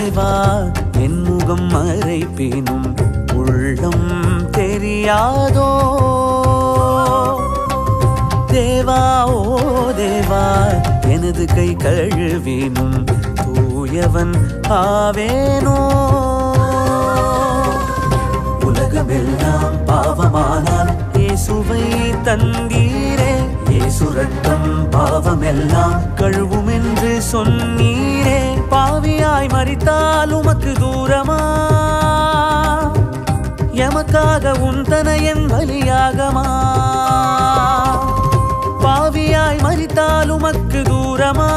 தேவா என் முகம் மறைப்பேனும் உள்ளம் தெரியாதோ தேவா ஓ தேவா எனது கை கழுவேனும் தூயவன் ஆவேனோ உலகமெல்லாம் பாவமானால் இயேசுவை தந்தீரே இயேசு ரத்தம் பாவமெல்லாம் கழுவும் என்று சொன்னீரே பாவியாய் மரித்தால் உமக்கு தூரமா எமக்காக உன் தனையன் பலியாகமா பாவியாய் மரித்தால் உமக்கு தூரமா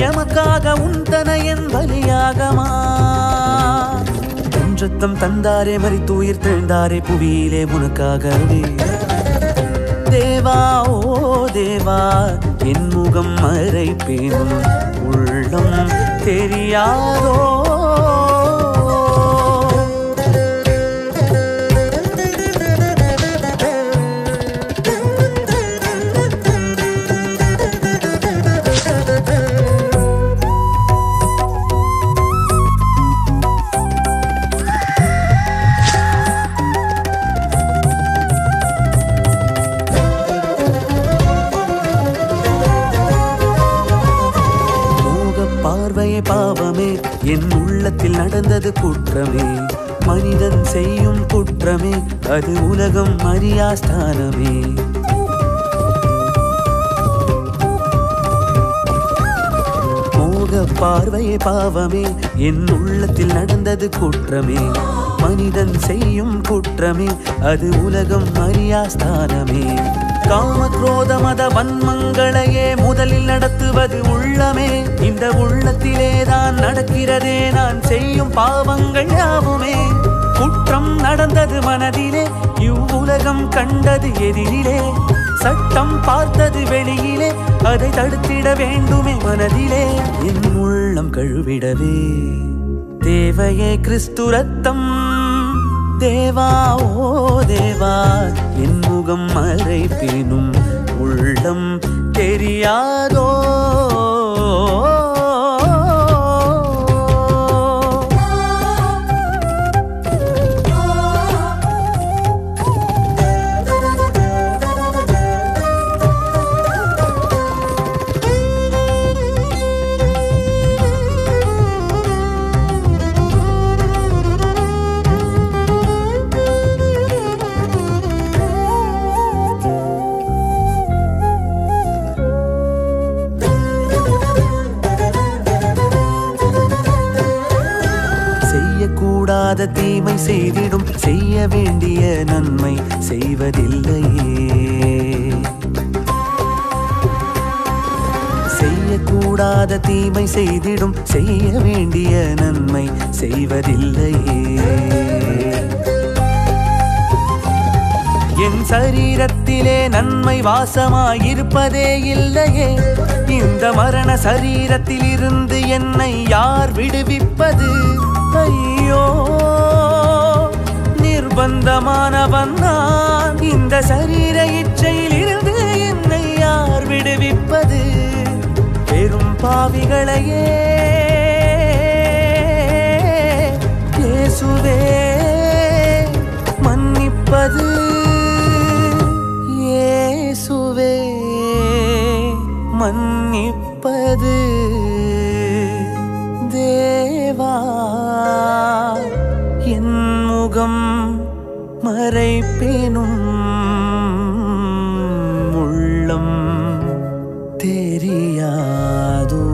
எமக்காக உன் தனையன் பலியாகமா ரத்தம் தந்தாரே மரித்து உயிர் தெழுந்தாரே புவியிலே உனக்காகவே தேவா ஓ தேவா என் முகம் மறைப்பேனும் உள்ளம் தெரியாதோ பாவமே என் உள்ளத்தில் நடந்தது குற்றமே மனிதன் செய்யும் குற்றமே அது உலகம் அறியா ஸ்தானமே மோக பார்வையே பாவமே என் உள்ளத்தில் நடந்தது குற்றமே மனிதன் செய்யும் குற்றமே அது உலகம் அறியா ஸ்தானமே காம குரோத மத வன்மங்களையே முதலில் நடத்துவது உள்ளமே இந்த உள்ளத்திலேதான் நடக்கிறதே நான் செய்யும் பாவங்கள் யாவுமே குற்றம் நடந்தது மனதிலே இவ்வுலகம் கண்டது எதிரிலே சட்டம் பார்த்தது வெளியிலே அதை தடுத்திட வேண்டுமே மனதிலே என் உள்ளம் கழுவிடவே தேவையே கிறிஸ்து ரத்தம் தேவா ஓ தேவா என் முகம் மறைப்பேனும் உள்ளம் தெரியாதோ கூடாத தீமை செய்திடும் செய்ய வேண்டிய நன்மை செய்வதில்லையே செய்யக்கூடாத தீமை செய்திடும் செய்ய வேண்டிய நன்மை செய்வதில்லையே என் சரீரத்திலே நன்மை வாசமாயிருப்பதே இல்லையே இந்த மரண சரீரத்தில் இருந்து என்னை யார் விடுவிப்பது ஐயோ நிர்பந்தமானவன் நான் இந்த சரீர இச்சையில் இருந்து என்னை யார் விடுவிப்பது பெரும் பாவிகளையே இயேசுவே மன்னிப்பது இயேசுவே மன்னிப்பது தேவா என் முகம் மறைப்பேனும் உள்ளம் தெரியாதோ